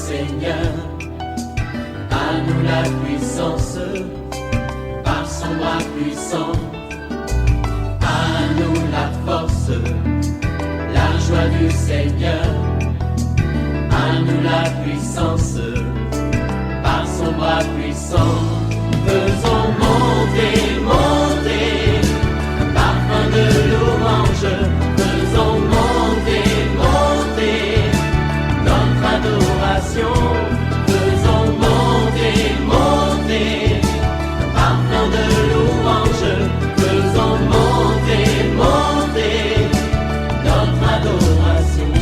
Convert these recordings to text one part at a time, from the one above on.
Seigneur. À nous la puissance, par son bras puissant. À nous la force, la joie du Seigneur. À nous la puissance, par son bras puissant. Faisons monter, monter, parfum de louange. Faisons monter, monter, notre adoration. Faisons monter, monter, parfum de louange. Faisons monter, monter, notre adoration.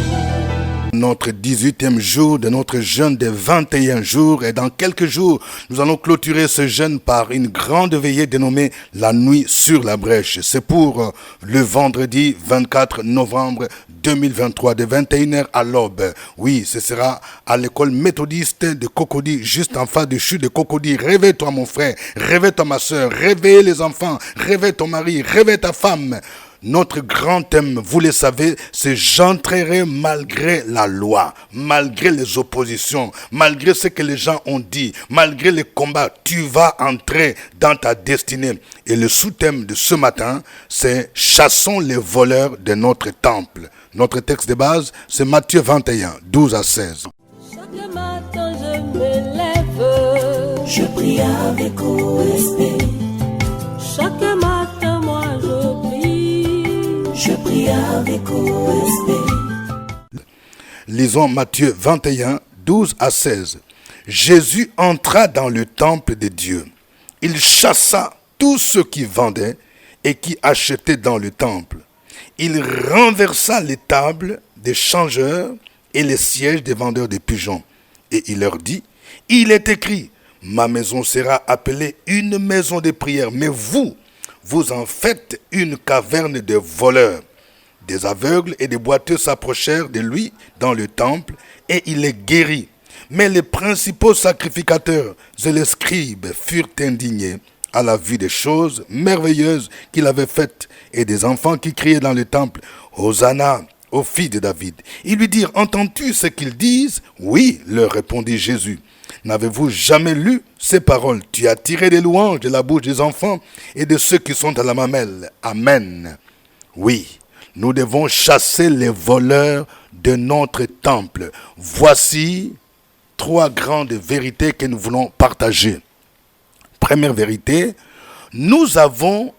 Notre 18e jour de notre jeûne des 21 jours, et dans quelques jours, nous allons clôturer ce jeûne par une grande veillée dénommée la nuit sur la brèche. C'est pour le vendredi 24 novembre 2023 de 21h à l'aube. Oui, ce sera à l'école méthodiste de Cocody, juste en face du chute de Cocody. Réveille-toi mon frère, réveille-toi ma soeur, réveille les enfants, réveille ton mari, réveille ta femme. Notre grand thème, vous le savez, c'est « J'entrerai malgré la loi, malgré les oppositions, malgré ce que les gens ont dit, malgré les combats, tu vas entrer dans ta destinée. » Et le sous-thème de ce matin, c'est « Chassons les voleurs de notre temple ». Notre texte de base, c'est Matthieu 21, 12 à 16. Chaque matin je me lève, je prie avec OSP. Chaque matin moi je prie avec OSP. Lisons Matthieu 21, 12 à 16. Jésus entra dans le temple de Dieu. Il chassa tous ceux qui vendaient et qui achetaient dans le temple. Il renversa les tables des changeurs et les sièges des vendeurs de pigeons. Et il leur dit, il est écrit, ma maison sera appelée une maison de prière, mais vous en faites une caverne de voleurs. Des aveugles et des boiteux s'approchèrent de lui dans le temple et il les guérit. Mais les principaux sacrificateurs et les scribes furent indignés à la vue des choses merveilleuses qu'il avait faites et des enfants qui criaient dans le temple, Hosanna aux filles de David. Ils lui dirent, entends-tu ce qu'ils disent? Oui, leur répondit Jésus. N'avez-vous jamais lu ces paroles? Tu as tiré des louanges de la bouche des enfants et de ceux qui sont à la mamelle. Amen. Oui, nous devons chasser les voleurs de notre temple. Voici 3 grandes vérités que nous voulons partager. Première vérité, nous avons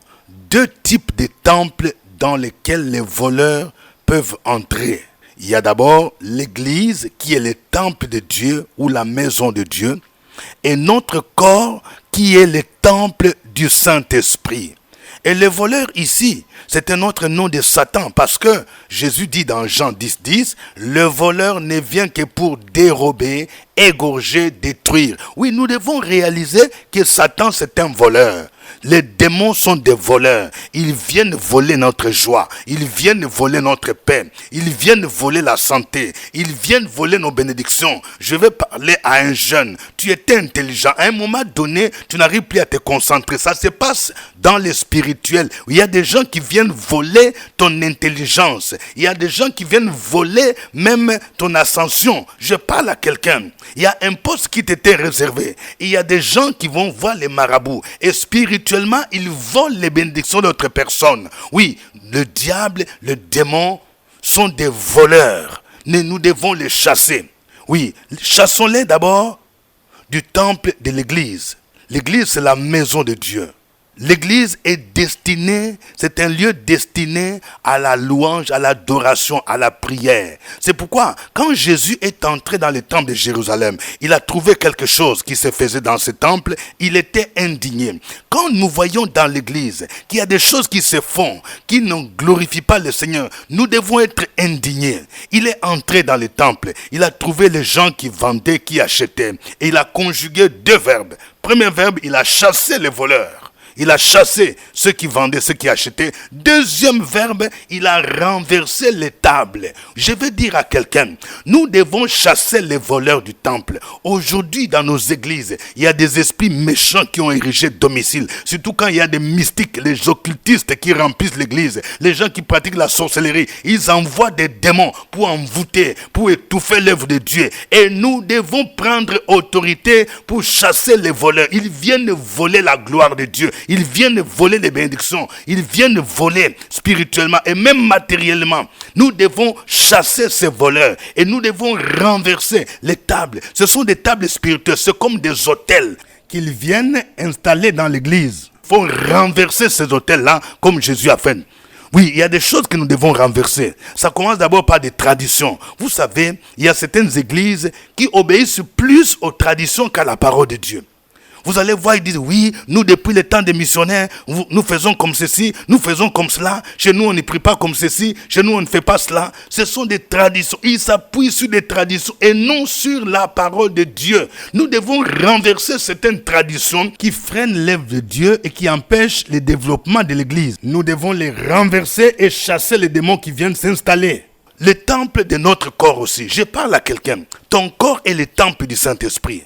2 types de temples dans lesquels les voleurs peuvent entrer. Il y a d'abord l'église qui est le temple de Dieu ou la maison de Dieu et notre corps qui est le temple du Saint-Esprit. Et le voleur ici, c'est un autre nom de Satan parce que Jésus dit dans Jean 10, 10, le voleur ne vient que pour dérober, égorger, détruire. Oui, nous devons réaliser que Satan c'est un voleur. Les démons sont des voleurs. Ils viennent voler notre joie. Ils viennent voler notre paix. Ils viennent voler la santé. Ils viennent voler nos bénédictions. Je vais parler à un jeune. Tu étais intelligent. À un moment donné, tu n'arrives plus à te concentrer. Ça se passe dans le spirituel. Il y a des gens qui viennent voler ton intelligence. Il y a des gens qui viennent voler même ton ascension. Je parle à quelqu'un. Il y a un poste qui t'était réservé. Il y a des gens qui vont voir les marabouts. Et spirituellement, ils volent les bénédictions d'autres personnes. Oui, le diable, le démon sont des voleurs. Mais nous devons les chasser. Oui, chassons-les d'abord du temple de l'église. L'église, c'est la maison de Dieu. L'église est destinée, c'est un lieu destiné à la louange, à l'adoration, à la prière. C'est pourquoi, quand Jésus est entré dans le temple de Jérusalem, il a trouvé quelque chose qui se faisait dans ce temple, il était indigné. Quand nous voyons dans l'église qu'il y a des choses qui se font, qui ne glorifient pas le Seigneur, nous devons être indignés. Il est entré dans le temple, il a trouvé les gens qui vendaient, qui achetaient, et il a conjugué 2 verbes. Premier verbe, il a chassé les voleurs. Il a chassé ceux qui vendaient, ceux qui achetaient. Deuxième verbe, il a renversé les tables. Je veux dire à quelqu'un, nous devons chasser les voleurs du temple. Aujourd'hui, dans nos églises, il y a des esprits méchants qui ont érigé domicile. Surtout quand il y a des mystiques, les occultistes qui remplissent l'église, les gens qui pratiquent la sorcellerie. Ils envoient des démons pour envoûter, pour étouffer l'œuvre de Dieu. Et nous devons prendre autorité pour chasser les voleurs. Ils viennent voler la gloire de Dieu. Ils viennent voler les bénédictions. Ils viennent voler spirituellement et même matériellement. Nous devons chasser ces voleurs et nous devons renverser les tables. Ce sont des tables spirituelles, c'est comme des autels qu'ils viennent installer dans l'église. Il faut renverser ces autels-là comme Jésus a fait. Oui, il y a des choses que nous devons renverser. Ça commence d'abord par des traditions. Vous savez, il y a certaines églises qui obéissent plus aux traditions qu'à la parole de Dieu. Vous allez voir, ils disent, oui, nous depuis le temps des missionnaires, nous faisons comme ceci, nous faisons comme cela. Chez nous, on ne prie pas comme ceci, chez nous, on ne fait pas cela. Ce sont des traditions. Ils s'appuient sur des traditions et non sur la parole de Dieu. Nous devons renverser certaines traditions qui freinent l'œuvre de Dieu et qui empêchent le développement de l'église. Nous devons les renverser et chasser les démons qui viennent s'installer. Le temple de notre corps aussi. Je parle à quelqu'un. Ton corps est le temple du Saint-Esprit.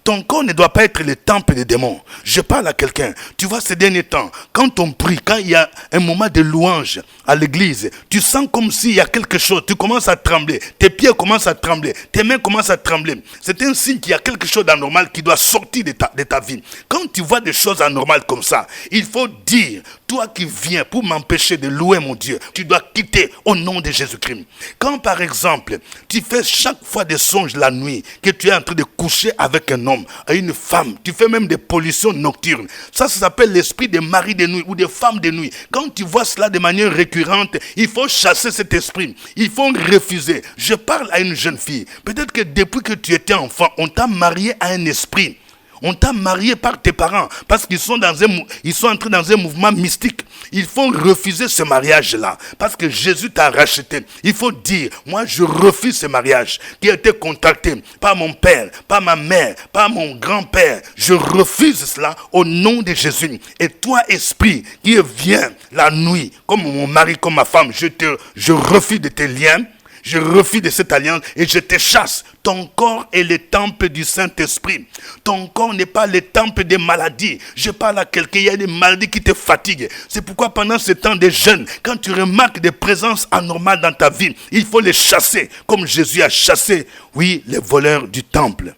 Ton corps ne doit pas être le temple des démons. Je parle à quelqu'un. Tu vois, ces derniers temps, quand on prie, quand il y a un moment de louange à l'église, tu sens comme s'il y a quelque chose. Tu commences à trembler. Tes pieds commencent à trembler. Tes mains commencent à trembler. C'est un signe qu'il y a quelque chose d'anormal qui doit sortir de ta vie. Quand tu vois des choses anormales comme ça, il faut dire, toi qui viens pour m'empêcher de louer mon Dieu, tu dois quitter au nom de Jésus-Christ. Quand par exemple, tu fais chaque fois des songes la nuit, que tu es en train de coucher avec un homme, une femme, tu fais même des pollutions nocturnes. Ça s'appelle l'esprit des maris de nuit ou des femmes de nuit. Quand tu vois cela de manière récurrente, il faut chasser cet esprit. Il faut refuser. Je parle à une jeune fille. Peut-être que depuis que tu étais enfant, on t'a marié à un esprit. On t'a marié par tes parents parce qu'ils sont entrés dans un mouvement mystique. Il faut refuser ce mariage-là parce que Jésus t'a racheté. Il faut dire, moi je refuse ce mariage qui a été contracté par mon père, par ma mère, par mon grand-père. Je refuse cela au nom de Jésus. Et toi, esprit qui vient la nuit, comme mon mari, comme ma femme, je refuse de tes liens. Je refuse de cette alliance et je te chasse. Ton corps est le temple du Saint-Esprit. Ton corps n'est pas le temple des maladies. Je parle à quelqu'un, il y a des maladies qui te fatiguent. C'est pourquoi pendant ce temps de jeûne, quand tu remarques des présences anormales dans ta vie, il faut les chasser comme Jésus a chassé, oui, les voleurs du temple.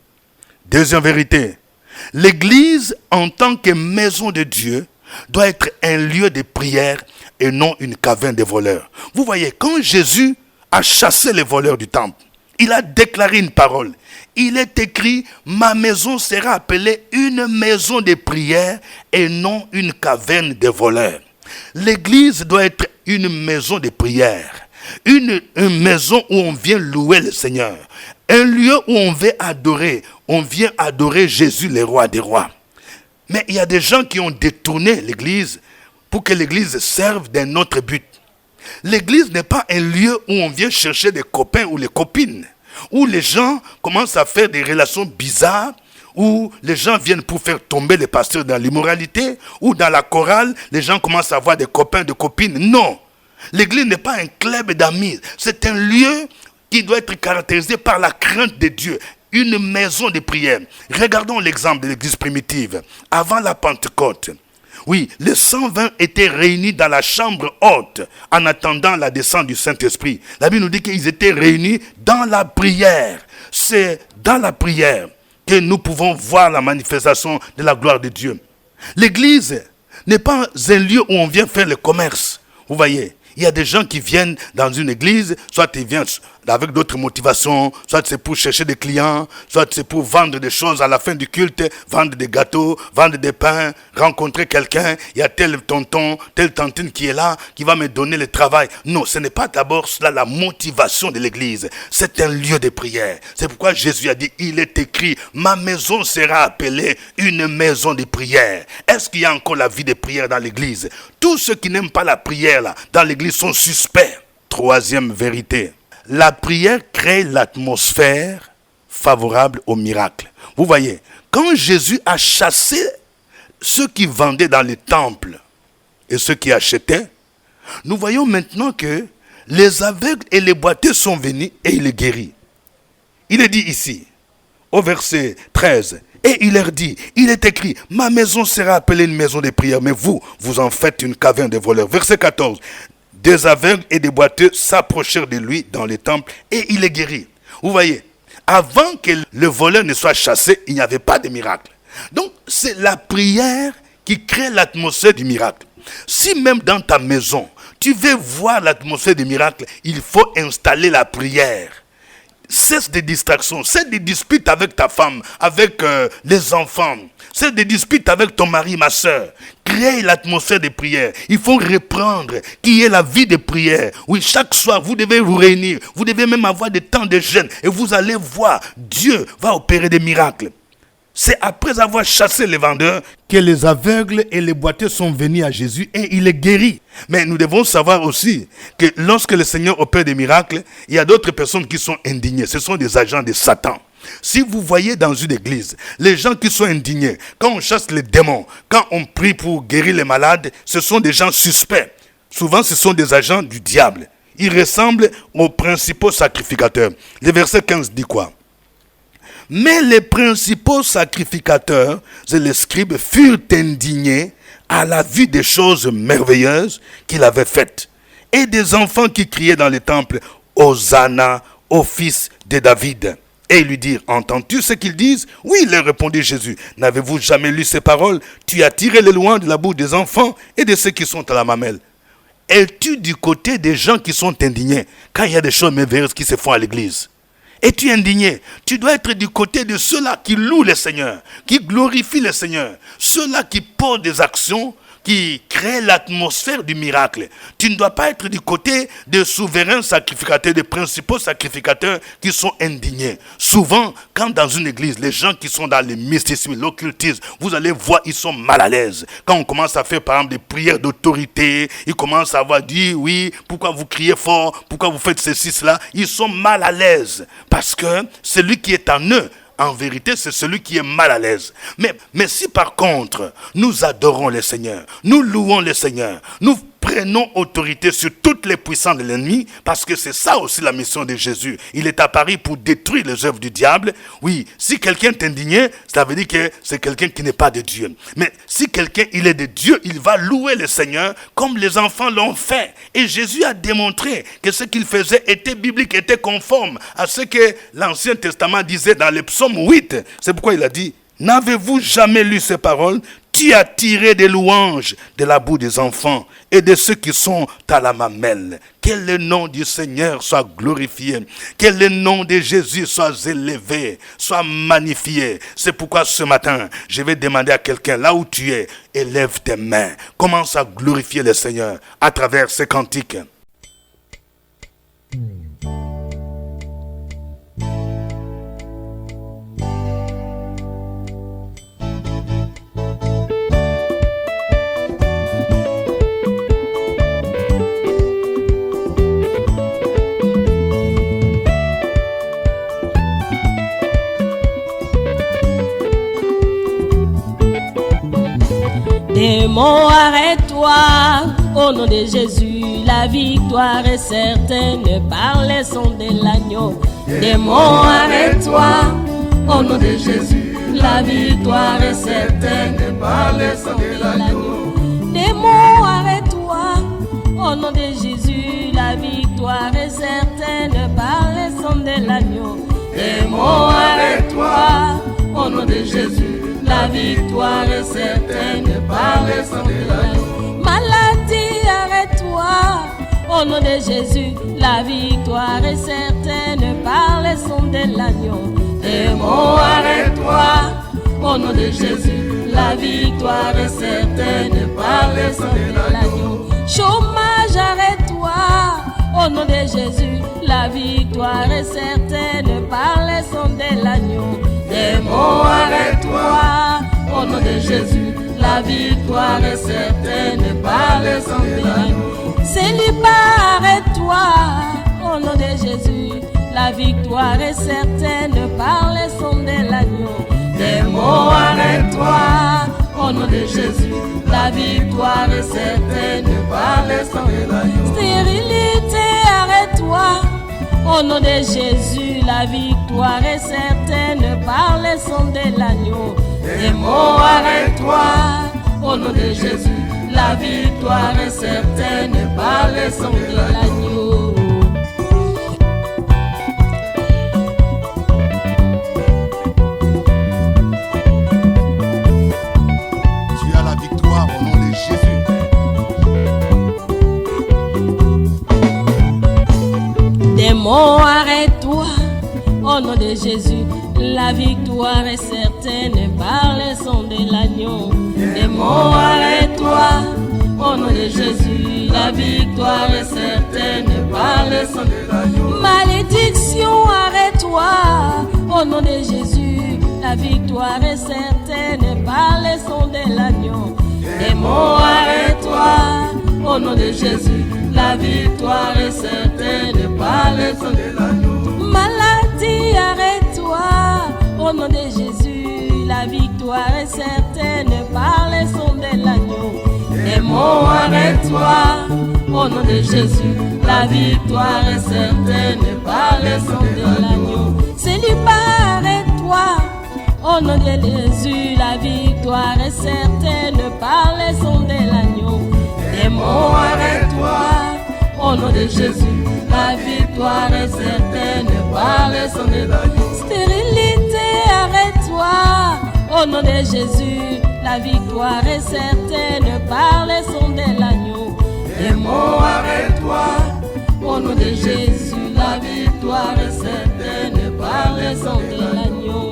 Deuxième vérité, l'église en tant que maison de Dieu doit être un lieu de prière et non une caverne de voleurs. Vous voyez, quand Jésus a chassé les voleurs du temple, il a déclaré une parole. Il est écrit, ma maison sera appelée une maison de prière et non une caverne de voleurs. L'église doit être une maison de prière, une maison où on vient louer le Seigneur, un lieu où on vient adorer Jésus, le roi des rois. Mais il y a des gens qui ont détourné l'église pour que l'église serve d'un autre but. L'église n'est pas un lieu où on vient chercher des copains ou les copines, où les gens commencent à faire des relations bizarres, où les gens viennent pour faire tomber les pasteurs dans l'immoralité, ou dans la chorale, les gens commencent à avoir des copains, des copines. Non, l'église n'est pas un club d'amis, c'est un lieu qui doit être caractérisé par la crainte de Dieu. Une maison de prière. Regardons l'exemple de l'église primitive, avant la Pentecôte. Oui, les 120 étaient réunis dans la chambre haute en attendant la descente du Saint-Esprit. La Bible nous dit qu'ils étaient réunis dans la prière. C'est dans la prière que nous pouvons voir la manifestation de la gloire de Dieu. L'église n'est pas un lieu où on vient faire le commerce. Vous voyez, il y a des gens qui viennent dans une église, soit ils viennent avec d'autres motivations, soit c'est pour chercher des clients, soit c'est pour vendre des choses à la fin du culte, vendre des gâteaux, vendre des pains, rencontrer quelqu'un, il y a tel tonton, telle tantine qui est là, qui va me donner le travail. Non, ce n'est pas d'abord cela la motivation de l'église, c'est un lieu de prière. C'est pourquoi Jésus a dit, il est écrit, ma maison sera appelée une maison de prière. Est-ce qu'il y a encore la vie de prière dans l'église? Tous ceux qui n'aiment pas la prière là, dans l'église sont suspects. Troisième vérité. La prière crée l'atmosphère favorable au miracle. Vous voyez, quand Jésus a chassé ceux qui vendaient dans les temples et ceux qui achetaient, nous voyons maintenant que les aveugles et les boiteux sont venus et il les guérit. Il est dit ici, au verset 13, et il leur dit, il est écrit, ma maison sera appelée une maison de prière, mais vous en faites une caverne de voleurs. Verset 14, des aveugles et des boiteux s'approchèrent de lui dans les temples et il les guérit. Vous voyez, avant que le voleur ne soit chassé, il n'y avait pas de miracle. Donc, c'est la prière qui crée l'atmosphère du miracle. Si même dans ta maison, tu veux voir l'atmosphère du miracle, il faut installer la prière. Cesse des distractions, cesse des disputes avec ta femme, avec les enfants, cesse des disputes avec ton mari, ma soeur. Crée l'atmosphère de prière. Il faut reprendre qui est la vie de prière. Oui, chaque soir, vous devez vous réunir. Vous devez même avoir des temps de jeûne. Et vous allez voir, Dieu va opérer des miracles. C'est après avoir chassé les vendeurs que les aveugles et les boiteux sont venus à Jésus et il les guérit. Mais nous devons savoir aussi que lorsque le Seigneur opère des miracles, il y a d'autres personnes qui sont indignées. Ce sont des agents de Satan. Si vous voyez dans une église, les gens qui sont indignés, quand on chasse les démons, quand on prie pour guérir les malades, ce sont des gens suspects. Souvent, ce sont des agents du diable. Ils ressemblent aux principaux sacrificateurs. Le verset 15 dit quoi? Mais les principaux sacrificateurs et les scribes furent indignés à la vue des choses merveilleuses qu'il avait faites. Et des enfants qui criaient dans les temples, Hosanna au fils de David. Et ils lui dirent, entends-tu ce qu'ils disent? Oui, leur répondit Jésus. N'avez-vous jamais lu ces paroles? Tu as tiré les loin de la bouche des enfants et de ceux qui sont à la mamelle. Es-tu du côté des gens qui sont indignés quand il y a des choses merveilleuses qui se font à l'église? Es-tu indigné? Tu dois être du côté de ceux-là qui louent le Seigneur, qui glorifient le Seigneur, ceux-là qui posent des actions, qui créent l'atmosphère du miracle. Tu ne dois pas être du côté des souverains sacrificateurs, des principaux sacrificateurs qui sont indignés. Souvent, quand dans une église, les gens qui sont dans le mysticisme, l'occultisme, vous allez voir, ils sont mal à l'aise. Quand on commence à faire, par exemple, des prières d'autorité, ils commencent à avoir dit, oui, pourquoi vous criez fort, pourquoi vous faites ceci, cela, ils sont mal à l'aise. Parce que celui qui est en eux, en vérité, c'est celui qui est mal à l'aise. Mais si par contre, nous adorons le Seigneur, nous louons le Seigneur, nous prenons autorité sur toutes les puissances de l'ennemi, parce que c'est ça aussi la mission de Jésus. Il est apparu pour détruire les œuvres du diable. Oui, si quelqu'un est indigné, ça veut dire que c'est quelqu'un qui n'est pas de Dieu. Mais si quelqu'un il est de Dieu, il va louer le Seigneur comme les enfants l'ont fait. Et Jésus a démontré que ce qu'il faisait était biblique, était conforme à ce que l'Ancien Testament disait dans le psaume 8. C'est pourquoi il a dit, n'avez-vous jamais lu ces paroles? Tu as tiré des louanges de la bouche des enfants et de ceux qui sont à la mamelle. Que le nom du Seigneur soit glorifié. Que le nom de Jésus soit élevé, soit magnifié. C'est pourquoi ce matin, je vais demander à quelqu'un, là où tu es, élève tes mains. Commence à glorifier le Seigneur à travers ces cantiques. Démon, arrête-toi, au nom de Jésus, la victoire est certaine par les sons de l'agneau. Démon, arrête-toi, au nom de Jésus, la victoire est certaine par les sons de l'agneau. Démon, arrête-toi, au nom de Jésus, la victoire est certaine par les sons de l'agneau. Démon, arrête-toi, au nom de Jésus, la victoire est certaine par les sons de l'agneau. Maladie, arrête-toi, au nom de Jésus, la victoire est certaine par les sons de l'agneau. Démon, arrête-toi, au nom de Jésus, la victoire est certaine par les sons de l'agneau. Chômage, arrête-toi, au nom de Jésus, la victoire est certaine par les sons de l'agneau. Démon, arrête-toi, au nom de Jésus, la victoire est certaine par les sons de l'agneau. Célibat, arrête-toi, au nom de Jésus, la victoire est certaine par les sons de l'agneau. Démon, arrête-toi, au Au nom de Jésus, la victoire est certaine par le sang de l'agneau. Stérilité, arrête-toi. Au nom de Jésus, la victoire est certaine par le sang de l'agneau. Démon, arrête-toi. Au nom de Jésus, la victoire est certaine par le sang de l'agneau. Tu as la victoire au nom de Jésus. Démon, arrête-toi. Au nom de Jésus, la victoire est certaine par le sang de l'agneau. Démon, arrête-toi. Au nom de Jésus, la victoire est certaine par le sang de l'agneau. Malédiction, arrête-toi. Au nom de Jésus, la victoire est certaine par le sang de l'agneau. Démon, arrête-toi. Au nom de Jésus, la victoire est certaine par le sang de l'agneau. Maladie, arrête-toi. Au nom de Jésus, la victoire est certaine par le sang de l'agneau. Démon, arrête-toi. Au nom de Jésus, la victoire est certaine par le sang de l'agneau. Célibat, arrête-toi. Au nom de Jésus, la victoire est certaine par le sang de l'agneau. Démon, arrête-toi. Au nom de Jésus, la victoire est certaine par le sang de l'agneau. Stérilité, arrête-toi. Au nom de Jésus, la victoire est certaine par le sang de l'agneau. Démon, arrête-toi. Au nom de Jésus, la victoire est certaine par le sang de l'agneau.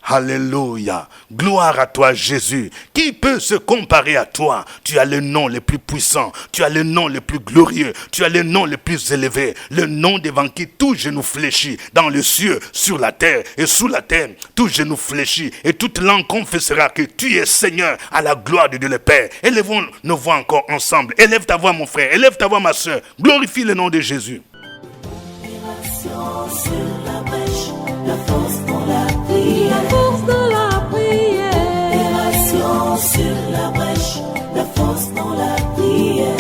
Alléluia. Gloire à toi, Jésus. Qui peut se comparer à toi? Tu as le nom le plus puissant. Tu as le nom le plus glorieux. Tu as le nom le plus élevé. Le nom devant qui tout genou fléchit. Dans le ciel, sur la terre et sous la terre, tout genou fléchit. Et toute langue confessera que tu es Seigneur à la gloire de Dieu le Père. Élevons nos voix encore ensemble. Élève ta voix, mon frère. Élève ta voix, ma soeur. Glorifie le nom de Jésus. Sur la brèche, la force dans la prière. La force de la prière. Opération sur la brèche, la force dans la prière.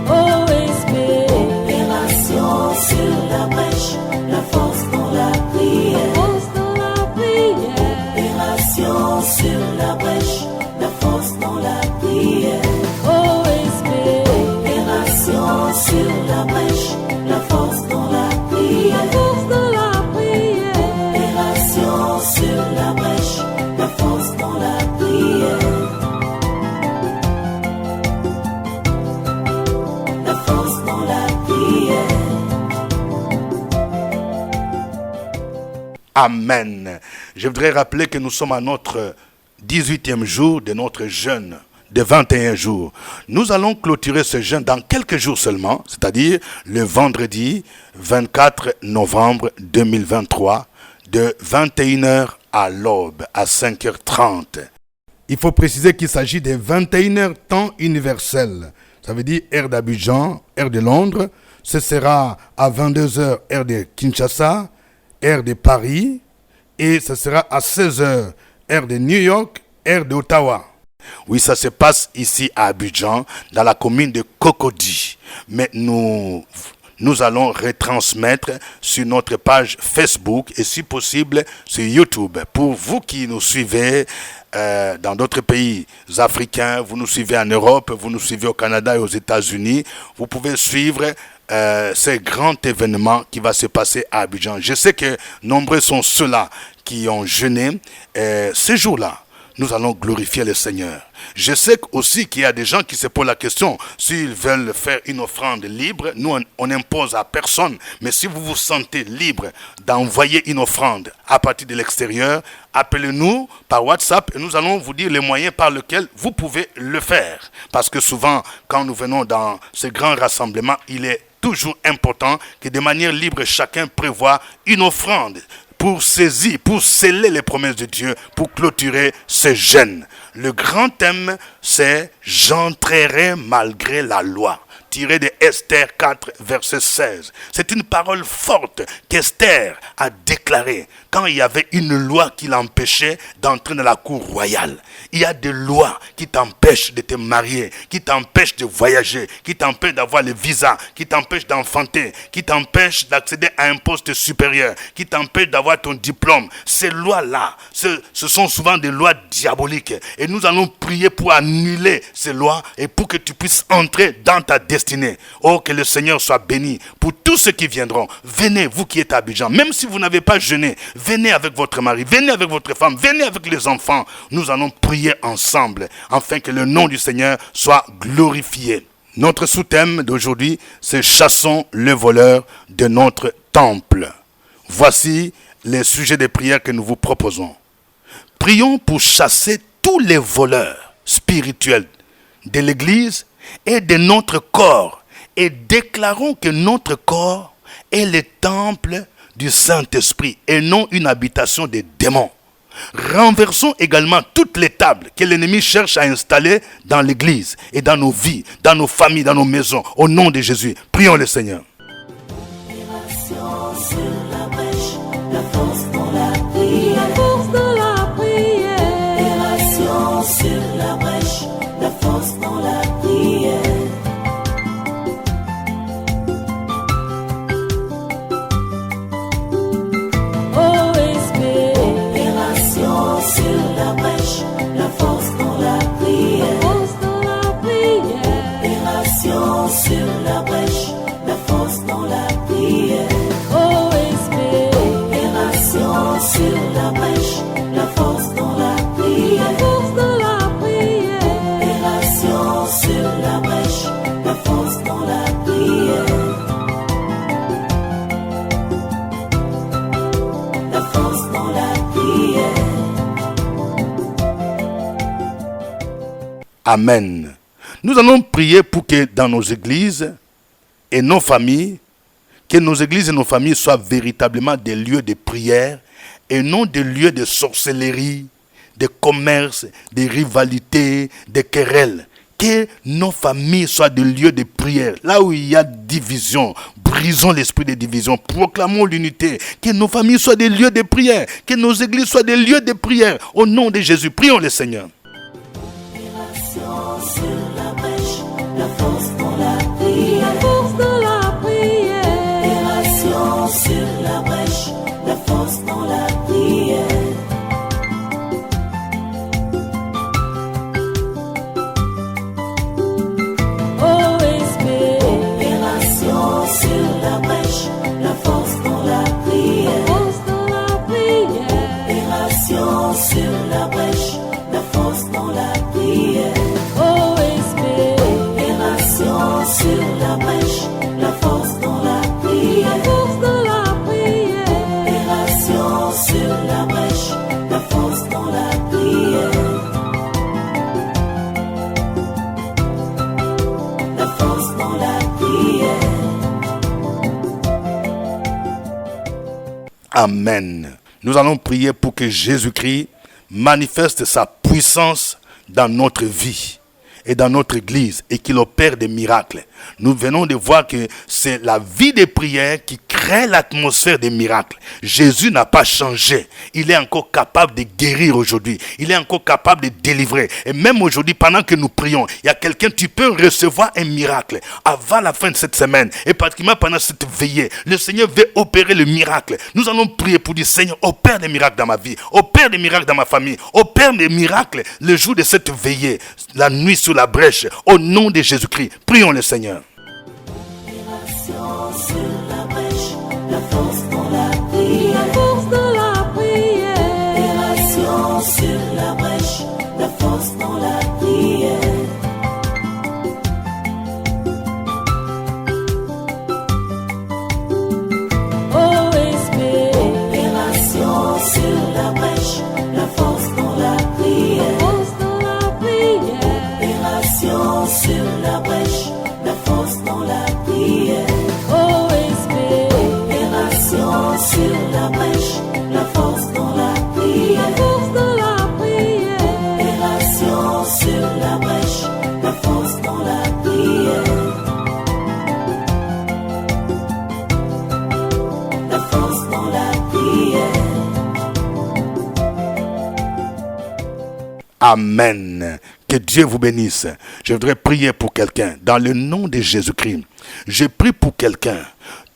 OSB. Opération sur la brèche, la force dans la prière. La force de la prière. Opération sur la brèche, la force dans la prière. OSB. Opération sur la brèche, la force dans la prière. La force de la prière. Opération sur la brèche, la force dans la prière. La force dans la prière. Amen. Je voudrais rappeler que nous sommes à notre 18e jour de notre jeûne de 21 jours. Nous allons clôturer ce jeûne dans quelques jours seulement, c'est-à-dire le vendredi 24 novembre 2023 de 21h à l'aube, à 5h30. Il faut préciser qu'il s'agit de 21h temps universel. Ça veut dire heure d'Abidjan, heure de Londres. Ce sera à 22h heure de Kinshasa, heure de Paris. Et ce sera à 16h heure de New York, heure d'Ottawa. Oui, ça se passe ici à Abidjan, dans la commune de Cocody. Mais nous allons retransmettre sur notre page Facebook et si possible sur YouTube. Pour vous qui nous suivez dans d'autres pays africains, vous nous suivez en Europe, vous nous suivez au Canada et aux États-Unis, vous pouvez suivre ce grand événement qui va se passer à Abidjan. Je sais que nombreux sont ceux-là qui ont jeûné ces jours-là. Nous allons glorifier le Seigneur. Je sais aussi qu'il y a des gens qui se posent la question, s'ils veulent faire une offrande libre, nous on n'impose à personne, mais si vous vous sentez libre d'envoyer une offrande à partir de l'extérieur, appelez-nous par WhatsApp et nous allons vous dire les moyens par lesquels vous pouvez le faire. Parce que souvent, quand nous venons dans ce grand rassemblement, il est toujours important que de manière libre, chacun prévoit une offrande pour saisir, pour sceller les promesses de Dieu, pour clôturer ce jeûne. Le grand thème, c'est « J'entrerai malgré la loi ». tirée de Esther 4, verset 16. C'est une parole forte qu'Esther a déclarée quand il y avait une loi qui l'empêchait d'entrer dans la cour royale. Il y a des lois qui t'empêchent de te marier, qui t'empêchent de voyager, qui t'empêchent d'avoir le visa, qui t'empêchent d'enfanter, qui t'empêchent d'accéder à un poste supérieur, qui t'empêchent d'avoir ton diplôme. Ces lois-là, ce sont souvent des lois diaboliques. Et nous allons prier pour annuler ces lois et pour que tu puisses entrer dans ta destinée. Oh, que le Seigneur soit béni pour tous ceux qui viendront. Venez, vous qui êtes à Abidjan, même si vous n'avez pas jeûné, venez avec votre mari, venez avec votre femme, venez avec les enfants. Nous allons prier ensemble afin que le nom du Seigneur soit glorifié. Notre sous-thème d'aujourd'hui, c'est « Chassons le voleur de notre temple ». Voici les sujets de prière que nous vous proposons. Prions pour chasser tous les voleurs spirituels de l'Église et de notre corps et déclarons que notre corps est le temple du Saint-Esprit et non une habitation des démons. Renversons également toutes les tables que l'ennemi cherche à installer dans l'Église et dans nos vies, dans nos familles, dans nos maisons. Au nom de Jésus, prions le Seigneur. La force dans la prière, la force dans la prière. Opération sur la brèche, la force dans la prière. OSP. Opération sur la brèche, la force dans la prière, la force dans la prière. Opération sur la brèche, la force dans la prière. Sur la brèche, la force dans la prière, la force dans la prière. Opération sur la brèche, la force dans la prière, la force dans la prière. Amen. Nous allons prier pour que dans nos églises et nos familles, que nos églises et nos familles soient véritablement des lieux de prière et non des lieux de sorcellerie, de commerce, de rivalité, de querelles. Que nos familles soient des lieux de prière. Là où il y a division, brisons l'esprit de division, proclamons l'unité. Que nos familles soient des lieux de prière. Que nos églises soient des lieux de prière. Au nom de Jésus, prions le Seigneur. Opération sur la brèche, la force dans la prière, la force dans la prière. Opération sur la brèche, la force dans la prière. OSP. Opération sur la brèche, la force dans la prière, la force dans la prière. Opération sur la brèche, la force dans la prière. OSP. Opération sur la brèche, la force dans la prière, la force dans la prière. Opération sur la brèche, la force dans la prière, la force dans la prière. Amen. Nous allons prier pour que Jésus-Christ manifeste sa puissance dans notre vie et dans notre église et qu'il opère des miracles. Nous venons de voir que c'est la vie de prière qui crée l'atmosphère des miracles. Jésus n'a pas changé. Il est encore capable de guérir aujourd'hui. Il est encore capable de délivrer. Et même aujourd'hui, pendant que nous prions, il y a quelqu'un, tu peux recevoir un miracle avant la fin de cette semaine. Et particulièrement pendant cette veillée, le Seigneur veut opérer le miracle. Nous allons prier pour dire, Seigneur, opère des miracles dans ma vie. Opère des miracles dans ma famille. Opère des miracles le jour de cette veillée. La nuit sous la brèche. Au nom de Jésus-Christ. Prions le Seigneur. Opération sur la brèche, la force dans la prière, la force dans la prière. Opération sur la brèche, la force dans la prière. OSP. Opération sur la brèche, la force dans la prière, la force dans la prière. Opération sur la brèche, la force dans la prière. OSP. Opération sur la brèche, la force dans la prière, la force dans la prière. Opération sur la brèche, la force dans la prière, Amen. Que Dieu vous bénisse. Je voudrais prier pour quelqu'un. Dans le nom de Jésus-Christ, je prie pour quelqu'un.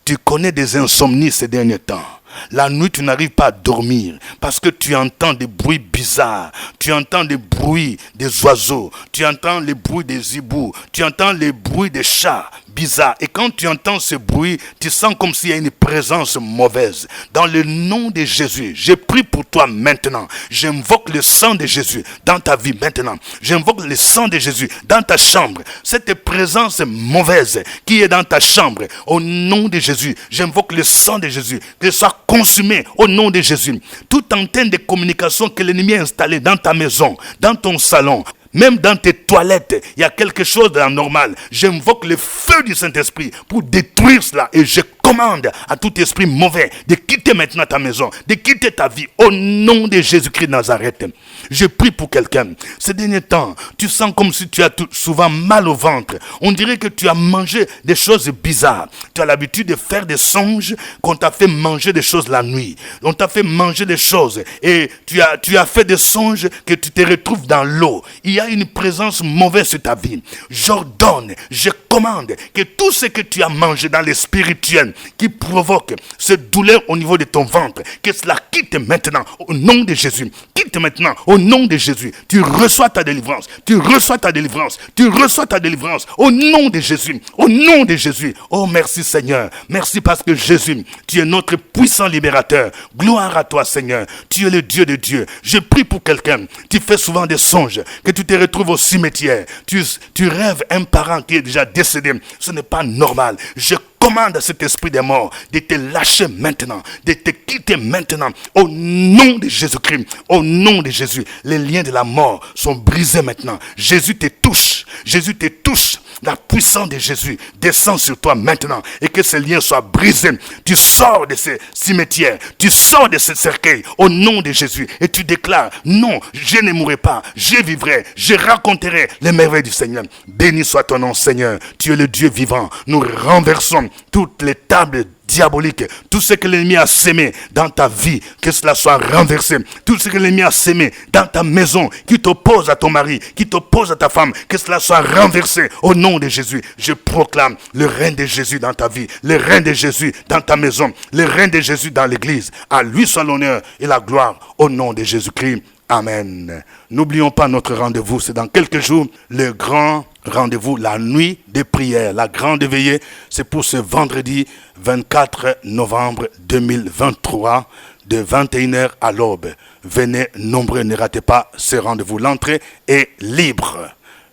Tu connais des insomnies ces derniers temps. La nuit, tu n'arrives pas à dormir parce que tu entends des bruits bizarres. Tu entends des bruits des oiseaux. Tu entends les bruits des hiboux. Tu entends les bruits des chats bizarres. Et quand tu entends ce bruit, tu sens comme s'il y a une présence mauvaise. Dans le nom de Jésus, je prie pour toi maintenant. J'invoque le sang de Jésus dans ta vie maintenant. J'invoque le sang de Jésus dans ta chambre. Cette présence mauvaise qui est dans ta chambre, au nom de Jésus, j'invoque le sang de Jésus, que ce soit consumé au nom de Jésus. Toute antenne de communication que l'ennemi a installée dans ta maison, dans ton salon, même dans tes toilettes, il y a quelque chose d'anormal. J'invoque le feu du Saint-Esprit pour détruire cela. Et je commande à tout esprit mauvais de quitter maintenant ta maison, de quitter ta vie. Au nom de Jésus-Christ de Nazareth, je prie pour quelqu'un. Ces derniers temps, tu sens comme si tu as souvent mal au ventre. On dirait que tu as mangé des choses bizarres. Tu as l'habitude de faire des songes qu'on t'a fait manger des choses la nuit. On t'a fait manger des choses et tu as fait des songes que tu te retrouves dans l'eau. Il y a une présence mauvaise sur ta vie. J'ordonne, je commande que tout ce que tu as mangé dans le spirituel qui provoque cette douleur au niveau de ton ventre, que cela quitte maintenant au nom de Jésus. Quitte maintenant au nom de Jésus. Tu reçois ta délivrance. Tu reçois ta délivrance. Tu reçois ta délivrance au nom de Jésus. Au nom de Jésus. Oh, merci Seigneur. Merci parce que Jésus, tu es notre puissant libérateur. Gloire à toi Seigneur. Tu es le Dieu de Dieu. Je prie pour quelqu'un. Tu fais souvent des songes, que tu te retrouves au cimetière. Tu rêves un parent qui est déjà décédé. Ce n'est pas normal. Je commande à cet esprit des morts de te lâcher maintenant, de te quitter maintenant, au nom de Jésus-Christ, au nom de Jésus. Les liens de la mort sont brisés maintenant. Jésus te touche, Jésus te touche. La puissance de Jésus descend sur toi maintenant et que ces liens soient brisés. Tu sors de ces cimetières, tu sors de ces cercueils au nom de Jésus et tu déclares, non, je ne mourrai pas, je vivrai, je raconterai les merveilles du Seigneur. Béni soit ton nom Seigneur, tu es le Dieu vivant. Nous renversons toutes les tables diabolique, tout ce que l'ennemi a sémé dans ta vie, que cela soit renversé. Tout ce que l'ennemi a sémé dans ta maison, qui t'oppose à ton mari, qui t'oppose à ta femme, que cela soit renversé au nom de Jésus. Je proclame le règne de Jésus dans ta vie, le règne de Jésus dans ta maison, le règne de Jésus dans l'église. À lui soit l'honneur et la gloire au nom de Jésus-Christ. Amen. N'oublions pas notre rendez-vous, c'est dans quelques jours, le grand rendez-vous, la nuit des prières, la grande veillée, c'est pour ce vendredi 24 novembre 2023, de 21h à l'aube. Venez nombreux, ne ratez pas ce rendez-vous. L'entrée est libre.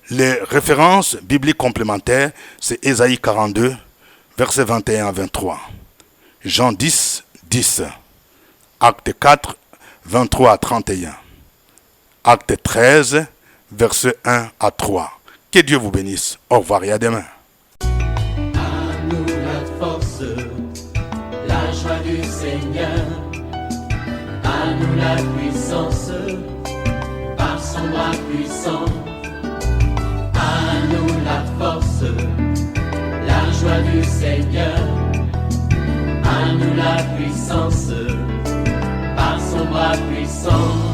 Les références bibliques complémentaires, c'est Ésaïe 42, versets 21 à 23. Jean 10, 10. Acte 4, 23 à 31. Acte 13, versets 1 à 3. Que Dieu vous bénisse. Au revoir et à demain. À nous la force, la joie du Seigneur. À nous la puissance, par son bras puissant. À nous la force, la joie du Seigneur. À nous la puissance, par son bras puissant.